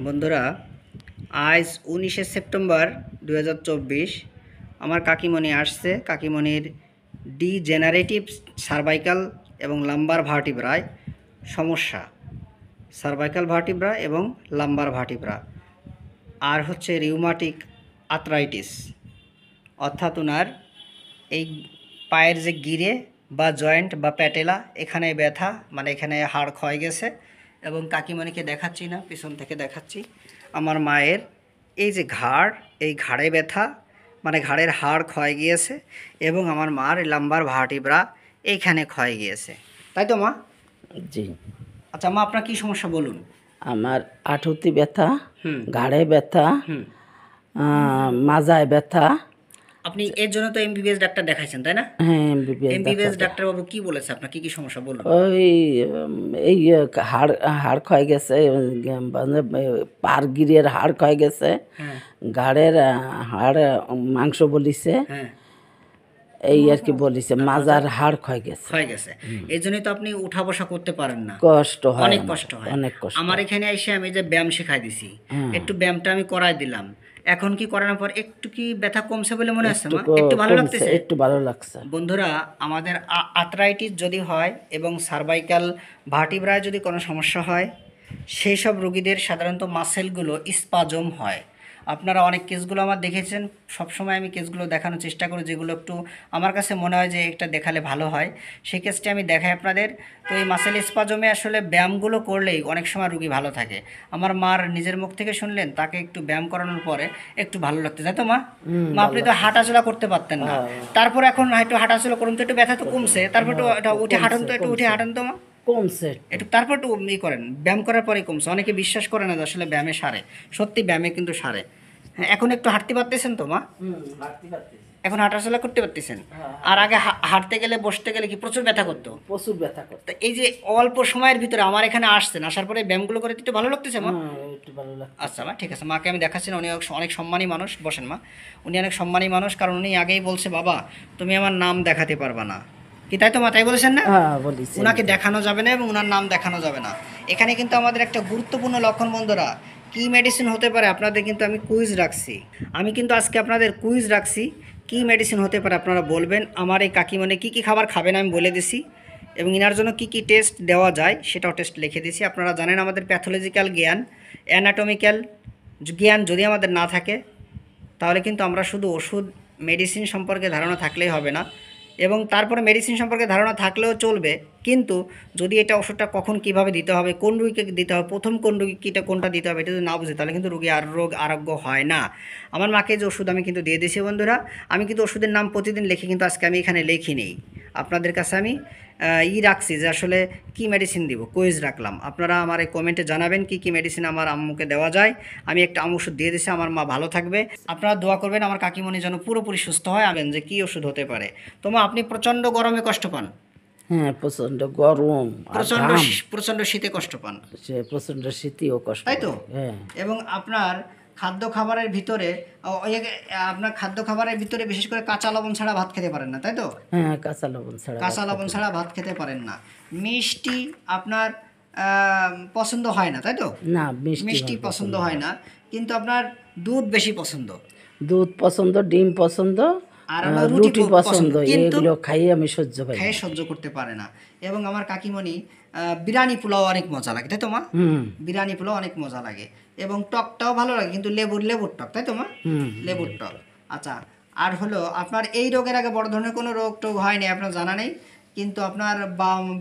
বন্ধুরা, আজ 19শে সেপ্টেম্বর 2024 আমার কাকিমণি আসছে। কাকিমণির ডিজেনারেটিভ সার্ভাইকাল এবং লাম্বার ভার্টিব্রায় সমস্যা, সার্ভাইকাল ভার্টিব্রা এবং লাম্বার ভার্টিব্রা, আর হচ্ছে রিউমাটিক আর্থ্রাইটিস, অর্থাৎ ওনার এই পায়ের যে গিরে বা জয়েন্ট বা প্যাটেলা এখানে ব্যথা, মানে এখানে হাড় ক্ষয় গেছে। এবং কাকিমণিকে দেখাচ্ছি না, পিছন থেকে দেখাচ্ছি। আমার মায়ের এই যে ঘাড়, এই ঘাড়ে ব্যথা, মানে ঘাড়ের হাড় ক্ষয় গিয়েছে এবং আমার মার লাম্বার ভার্টিব্রা এইখানে ক্ষয় গিয়েছে, তাই তো মা? জি। আচ্ছা মা, আপনার কি সমস্যা বলুন। আমার আঁঠুতে ব্যথা, হুম ঘাড়ে ব্যথা, হুম মাজায় ব্যথা। আপনি এর জন্য তো এমবিবিএস ডাক্তার দেখাইছেন, তাই না? হ্যাঁ, এমবিবিএস এমবিবিএস ডাক্তার। ডাক্তারবাবু কি বলেছে, আপনার কি কি সমস্যা বলুন। ওই এই হাড় হাড় ক্ষয় গেছে, মানে পার গিরের হাড় ক্ষয় গেছে, হ্যাঁ ঘাড়ের হাড় মাংস বলিছে, হ্যাঁ এই আর কি বলিছে, মাজার হাড় ক্ষয় গেছে। ক্ষয় গেছে। এই জন্যই তো আপনি উঠা বসা করতে পারেন না, কষ্ট হয়, অনেক আমার, কষ্ট হয়। অনেক কষ্ট। আমার এখানে এসে আমি যে ব্যায়াম শেখাই দিছি, একটু ব্যায়ামটা আমি করাই দিলাম। এখন কি করানোর পর একটু কি ব্যথা কমছে বলে মনে হচ্ছে মা? একটু ভালো কমছে, লাগতেছে? একটু ভালো লাগছে। বন্ধুরা, আমাদের আর্থ্রাইটিস যদি হয় এবং সার্ভাইকাল ভার্টিব্রায় যদি কোনো সমস্যা হয়, সেই সব রোগীদের সাধারণত মাসেলগুলো স্পাজম হয়। আপনারা অনেক কেসগুলো আমার দেখেছেন, সবসময় আমি কেসগুলো দেখানোর চেষ্টা করি যেগুলো একটু আমার কাছে মনে হয় যে একটা দেখালে ভালো হয়, সেই কেসটি আমি দেখাই আপনাদের। তো এই মাসেল স্পাজমে আসলে ব্যায়ামগুলো করলেই অনেক সময় রুগী ভালো থাকে। আমার মার নিজের মুখ থেকে শুনলেন, তাকে একটু ব্যায়াম করানোর পরে একটু ভালো লাগতে, তাই তো মা? মা, আপনি তো হাঁটাচলা করতে পারতেন না, তারপর এখন একটু হাঁটাচলা করুন তো, একটু ব্যথা তো কমছে, তারপর একটু এটা উঠে হাঁটান তো, একটু উঠে হাঁটান তো মা, কমছে একটু তারপর একটু করেন, ব্যায়াম করার পরেই কমছে। অনেকে বিশ্বাস করে না যে আসলে ব্যায়ামে সারে, সত্যি ব্যায়ামে কিন্তু সারে। হ্যাঁ, এখন একটু হাঁটতে পারতেছেন তো মা? এখন হাঁটাচলা করতে পারতেছেন? আর আগে হাঁটতে গেলে বসতে গেলে কি প্রচুর ব্যথা করতো? প্রচুর ব্যথা করতো। তা এই যে অল্প সময়ের ভিতরে আমার এখানে আসছেন, আসার পরে ব্যায়ামগুলো করে একটু ভালো লাগতেছে মা? একটু ভালো লাগছে। আচ্ছা মা, ঠিক আছে। মাকে আমি দেখাচ্ছি না, উনি অনেক সম্মানী মানুষ। বসেন মা। উনি অনেক সম্মানী মানুষ, কারণ উনি আগেই বলছে, বাবা তুমি আমার নাম দেখাতে পারবা না, কি তাই তো মা? তাই বলেছেন না? বলিস ওনাকে দেখানো যাবে না এবং ওনার নাম দেখানো যাবে না। এখানে কিন্তু আমাদের একটা গুরুত্বপূর্ণ লক্ষণ বন্ধুরা, কি মেডিসিন হতে পারে আপনাদের কিন্তু আমি কুইজ রাখছি। আমি কিন্তু আজকে আপনাদের কুইজ রাখছি, কি মেডিসিন হতে পারে আপনারা বলবেন। আমার এই কাকিমণি কী কী খাবার খাবেন আমি বলে দিছি, এবং ইনার জন্য কি কি টেস্ট দেওয়া যায় সেটাও টেস্ট লিখে দিছি। আপনারা জানেন আমাদের প্যাথোলজিক্যাল জ্ঞান, অ্যানাটমিক্যাল জ্ঞান যদি আমাদের না থাকে, তাহলে কিন্তু আমরা শুধু ওষুধ মেডিসিন সম্পর্কে ধারণা থাকলেই হবে না, এবং তারপরে মেডিসিন সম্পর্কে ধারণা থাকলেও চলবে, কিন্তু যদি এটা ওষুধটা কখন কিভাবে দিতে হবে, কোন রোগীকে দিতে হবে, প্রথম কোন রোগীকে কোনটা দিতে হবে, এটা যদি না বুঝে তাহলে কিন্তু রোগী রোগ আরোগ্য হয় না। আমার মাকে যে ওষুধ আমি কিন্তু দিয়ে দিয়েছি বন্ধুরা, আমি কিন্তু ওষুধের নাম প্রতিদিন লিখে কিন্তু আজকে আমি এখানে লিখি নেই, আপনাদের কাছে আমি রাখছি যে আসলে কি মেডিসিন দিব, কুইজ রাখলাম। আপনারা আমার এই কমেন্টে জানাবেন কি কি মেডিসিন আমার আম্মুকে দেওয়া যায়। আমি একটা ওষুধ দিয়ে দিছি, আমার মা ভালো থাকবে। আপনারা দোয়া করবেন আমার কাকিমণি যেন পুরোপুরি সুস্থ হয়। আবেন যে কি ওষুধ হতে পারে। তোমা, আপনি প্রচণ্ড গরমে কষ্ট পান? হ্যাঁ, প্রচন্ড গরম, প্রচণ্ড প্রচণ্ড শীতে কষ্ট পান? সে প্রচন্ড শীতেও কষ্ট, তাই তো? হ্যাঁ। এবং আপনার খাদ্য খাবারের ভিতরে আপনার খাদ্য খাবারের ভিতরে বিশেষ করে কাঁচা লবণ ছাড়া ভাত খেতে পারেন না, তাই তো? হ্যাঁ, কাঁচা লবণ ছাড়া কাঁচা লবণ ছাড়া ভাত খেতে পারেন না। মিষ্টি আপনার পছন্দ হয় না, তাই তো? না, মিষ্টি পছন্দ হয় না, কিন্তু আপনার দুধ বেশি পছন্দ। দুধ পছন্দ, ডিম পছন্দ, আর রুটি পছন্দ, এগুলো খাইয়ে আমি সহ্য পাই, খেয়ে সহ্য করতে পারে না। এবং আমার কাকিমণি বিরিয়ানি পোলাও অনেক মজা লাগে, তাই তো মা? বিরিয়ানি পোলাও অনেক মজা লাগে, এবং টকটাও ভালো লাগে, কিন্তু লেবুর টক, তাই তো মা? লেবুর টক। আচ্ছা, আর হলো আপনার এই রোগের আগে বড় ধরনের কোনো রোগ টোগ হয়নি, আপনার জানা নেই, কিন্তু আপনার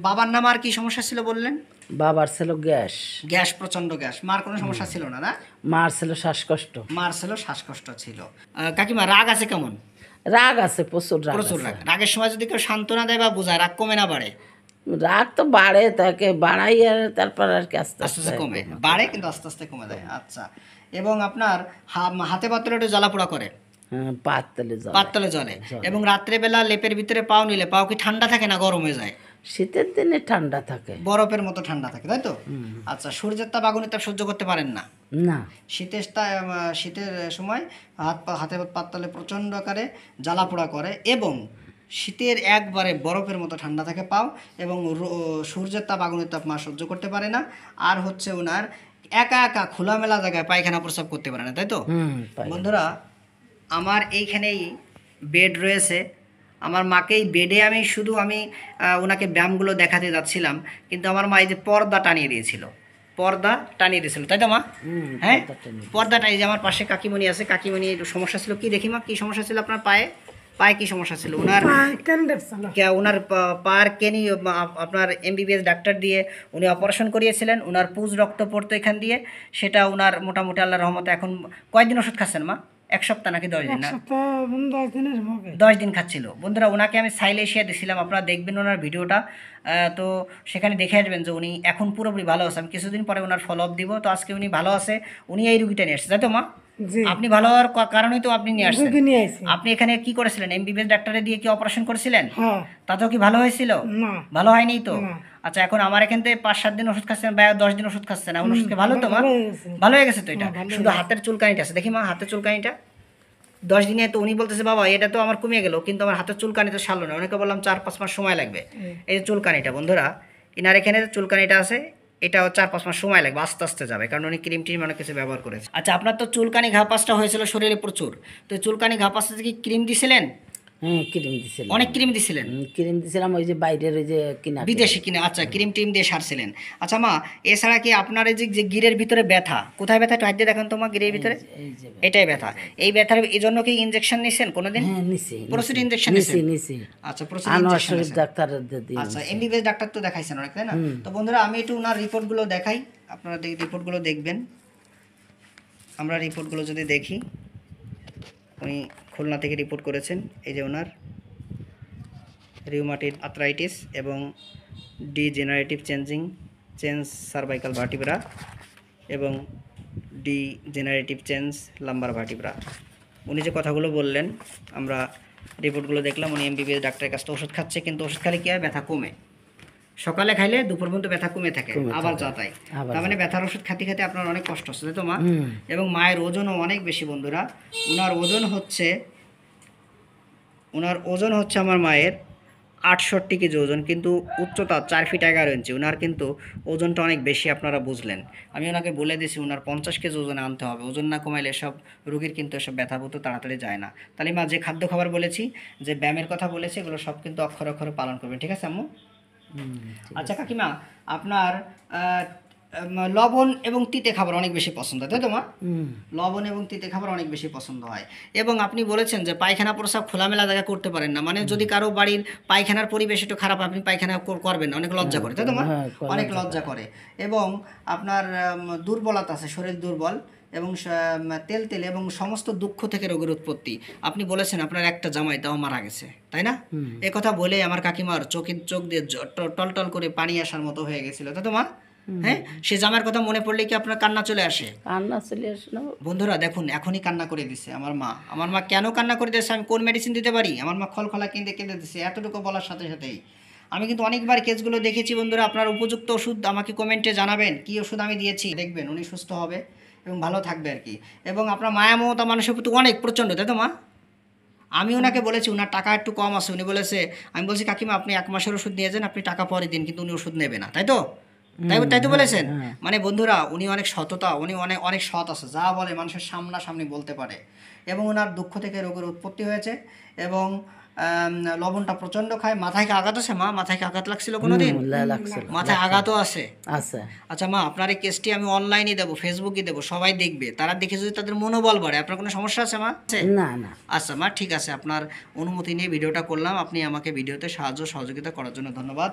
বাবার নাম আর কি সমস্যা ছিল বললেন? বাবার ছিল গ্যাস। গ্যাস, প্রচন্ড গ্যাস। মার কোনো সমস্যা ছিল না? না, মার ছিল শ্বাসকষ্ট। মার ছিল শ্বাসকষ্ট ছিল। কাকিমা, রাগ আছে কেমন? রাগ আছে, প্রচুর রাগ, প্রচুর রাগ। রাগের সময় যদি কেউ সান্ত্বনা দেয় বা বোঝায়, রাগ কমে না বাড়ে? রাগ তো বাড়ে, তাকে বাড়াই, আর তারপর আর কি আস্তে আস্তে আস্তে কমে, বাড়ে কিন্তু আস্তে আস্তে কমে যায়। আচ্ছা, এবং আপনার হাতে পাতলে একটু জ্বালাপোড়া করে? পাতলে জ্বলে। এবং রাত্রেবেলা লেপের ভিতরে পাও নিলে পাও কি ঠান্ডা থাকে না গরম হয়ে যায়? শীতের দিনে ঠান্ডা থাকে, বরফের মতো ঠান্ডা থাকে, তাই তো? আচ্ছা, সূর্যের তাপ, আগুনের তাপ সহ্য করতে পারেন না? না। শীতের সময় হাতে পাতলে প্রচণ্ড আকারে জ্বালাপোড়া করে, এবং শীতের একবারে বরফের মতো ঠান্ডা থাকে পাও, এবং সূর্যের তাপ, আগুনের তাপ মা সহ্য করতে পারে না। আর হচ্ছে ওনার একা একা খোলামেলা জায়গায় পায়খানা প্রস্রাব করতে পারে না, তাই তো? বন্ধুরা, আমার এইখানেই বেড রয়েছে। আমার মাকে এই বেডে আমি ওনাকে ব্যায়ামগুলো দেখাতে যাচ্ছিলাম, কিন্তু আমার মা এই যে পর্দা টানিয়ে দিয়েছিল, তাই তো মা? হ্যাঁ, পর্দা টানিয়ে, যে আমার পাশে কাকিমণি আছে, কাকিমণি সমস্যা ছিল কি দেখি মা, কি সমস্যা ছিল আপনার পায়ে? পায়ে কি সমস্যা ছিল ওনার? ওনার পার কেনি আপনার এমবিবিএস ডাক্তার দিয়ে উনি অপারেশন করিয়েছিলেন, ওনার পুজ রক্ত পড়তো এখান দিয়ে, সেটা ওনার মোটামুটি আল্লাহর রহমতে এখন কয়েকদিন ওষুধ খাচ্ছেন মা? 1 সপ্তাহ নাকি 10 দিন? না, 10 দিন খাচ্ছিল। বন্ধুরা, ওনাকে আমি সাইলেশিয়া দিছিলাম, আপনারা দেখবেন ওনার ভিডিওটা, তো সেখানে দেখে আসবেন যে উনি এখন পুরোপুরি ভালো আছে। আমি কিছুদিন পরে ওনার ফলো আপ দিব। তো আজকে উনি ভালো আছে, উনি এই রুগীটা নিয়ে আসছে, তাই তো মা? আপনি ভালো হওয়ার কারণেই তো আপনি নিয়ে আসছেন। আপনি এখানে কি করেছিলেন? এমবিবিএস ডাক্তারে দিয়ে কি অপারেশন করেছিলেন? তাতেও কি ভালো হয়েছিল? ভালো হয়নি তো। আচ্ছা, এখন আমার এখান থেকে 5-7 দিন ওষুধ খাচ্ছেন বা 10 দিন ওষুধ খাচ্ছেন, এখন ওষুধ ভালো তো মা? ভালো হয়ে গেছে তো? এটা শুধু হাতের চুলকানিটা আছে, দেখি মা হাতের চুলকানিটা 10 দিনে। তো উনি বলতেছে বাবা এটা তো আমার কমে গেল, কিন্তু আমার হাতের চুলকানি তো সারলো না। অনেকে বললাম 4-5 মাস সময় লাগবে। এই যে চুলকানিটা বন্ধুরা, ইনার এখানে যে চুলকানিটা আছে, এটাও 4-5 মাস সময় লাগবে, আস্তে আস্তে যাবে, কারণ উনি ক্রিম টিম অনেক কিছু ব্যবহার করেছে। আচ্ছা, আপনার তো চুলকানি ঘাপাসটা হয়েছিল শরীরে প্রচুর, তো চুলকানি ঘাপাসটা কি ক্রিম দিছিলেন? হ্যাঁ, ক্রিম দিছিলাম, অনেক ক্রিম দিছিলেন? ক্রিম দিছিলাম, ওই যে বাইরের ওই যে কিনা বিদেশি কিনে। আচ্ছা, ক্রিম টিম দিয়ে সারছিলেন। আচ্ছা মা, এছাড়া কি আপনার এই যে গিরের ভিতরে ব্যথা, কোথায় ব্যথা একটু হাত দিয়ে দেখেন তো মা, গিরের ভিতরে এটাই ব্যথা। এই ব্যথার এই জন্য কি ইনজেকশন নিছেন কোনোদিন? হ্যাঁ, নিছি, প্রচুর ইনজেকশন নিছি। আচ্ছা, প্রচুর আনোয়ার ইনজেকশন শরীফ ডাক্তার দিয়ে। আচ্ছা, এমবিবিএস ডাক্তার তো দেখাইছেন অনেক, তাই না? তো বন্ধুরা, আমি একটু ওনার রিপোর্টগুলো দেখাই, আপনারা রিপোর্টগুলো দেখবেন। আমরা রিপোর্টগুলো যদি দেখি, উনি খুলনা থেকে রিপোর্ট করেছেন। এই যে ওনার রিউমাটিড আর্থ্রাইটিস এবং ডিজেনারেটিভ চেঞ্জ সার্ভাইকাল ভার্টিব্রা এবং ডিজেনারেটিভ চেঞ্জ লাম্বার ভার্টিব্রা। উনি যে কথাগুলো বললেন, আমরা রিপোর্টগুলো দেখলাম। উনি এমবিবিএস ডাক্তারের কাছে ওষুধ খাচ্ছে, কিন্তু ওষুধ খালে কি হয়, ব্যথা কমে। সকালে খাইলে দুপুর পর্যন্ত ব্যথা কমে থাকে, আবার যাতাই। তার মানে ব্যথার ওষুধ খাতে খাতে আপনার অনেক কষ্ট হচ্ছে, তাই তো মা? এবং মায়ের ওজনও অনেক বেশি বন্ধুরা। ওনার ওজন হচ্ছে আমার মায়ের 68 কেজি ওজন, কিন্তু উচ্চতা 4 ফিট 11 ইঞ্চি। ওনার কিন্তু ওজনটা অনেক বেশি, আপনারা বুঝলেন। আমি ওনাকে বলে দিয়েছি ওনার 50 কেজি ওজনে আনতে হবে। ওজন না কমাইলে এসব রোগীর কিন্তু এসব ব্যথাভূত তাড়াতাড়ি যায় না। তাহলে মা, যে খাদ্য খাবার বলেছি, যে ব্যায়ামের কথা বলেছি, এগুলো সব কিন্তু অক্ষরে অক্ষরে পালন করবেন, ঠিক আছে আম্মু? আচ্ছা কাকিমা, আপনার লবণ এবং তিতে খাবার অনেক বেশি পছন্দ, তাই তো মা? লবণ এবং তিতে খাবার অনেক বেশি পছন্দ হয়। এবং আপনি বলেছেন যে পায়খানা প্রস্রাব খোলামেলা জায়গা করতে পারেন না, মানে যদি কারো বাড়ির পায়খানার পরিবেশ একটু খারাপ, আপনি পায়খানা করবেন না, অনেক লজ্জা করে, তাই তো মা? অনেক লজ্জা করে। এবং আপনার দুর্বলতা আছে, শরীর দুর্বল এবং তেল এবং সমস্ত দুঃখ থেকে রোগের উৎপত্তি। আপনি বলেছেন আপনার একটা জামাই তাও মারা গেছে, তাই না? এ কথা বলে আমার কাকিমার চোখ দিয়ে টলটল করে পানি আসার মতো হয়ে গেছিল, তাই তো মা? হ্যাঁ, সে জামার কথা মনে পড়লে কি আপনার কান্না চলে আসে? বন্ধুরা দেখুন, এখনই কান্না করে দিছে আমার মা। কেন কান্না করে দিয়েছে, আমি কোন মেডিসিন দিতে পারি? আমার মা খলখলা কেঁদে দিছে এতটুকু বলার সাথে সাথেই। আমি কিন্তু অনেকবার কেসগুলো দেখেছি বন্ধুরা। আপনার উপযুক্ত ওষুধ আমাকে কমেন্টে জানাবেন, কি ওষুধ আমি দিয়েছি, দেখবেন উনি সুস্থ হবে এবং ভালো থাকবে আর কি। এবং আপনার মায়া মমতা মানুষের প্রতি অনেক প্রচণ্ড, তাই তো মা? আমি ওনাকে বলেছি ওনার টাকা একটু কম আছে, উনি বলেছে, আমি বলছি কাকিমা আপনি 1 মাসের ওষুধ নিয়ে যান, আপনি টাকা পরে দিন, কিন্তু উনি ওষুধ নেবে না, তাই তো? তাই তো বলেছেন। মানে বন্ধুরা, উনি অনেক সততা, উনি অনেক সৎ আছে, যা বলে মানুষের সামনাসামনি বলতে পারে। এবং ওনার দুঃখ থেকে রোগের উৎপত্তি হয়েছে। এবং লবণটা প্রচন্ড খায়। মাথায় কি আঘাত আছে মা? মাথায় কি আঘাত লাগছিল কোনোদিন? মাথায় আঘাতও আছে? আচ্ছা মা, আপনার এই কেসটি আমি অনলাইনে দেবো, ফেসবুকে দেবো, সবাই দেখবে। তারা দেখে যদি তাদের মনোবল বাড়ে। আপনার কোনো সমস্যা আছে মা? না। আচ্ছা মা, ঠিক আছে, আপনার অনুমতি নিয়ে ভিডিওটা করলাম। আপনি আমাকে ভিডিওতে সাহায্য সহযোগিতা করার জন্য ধন্যবাদ।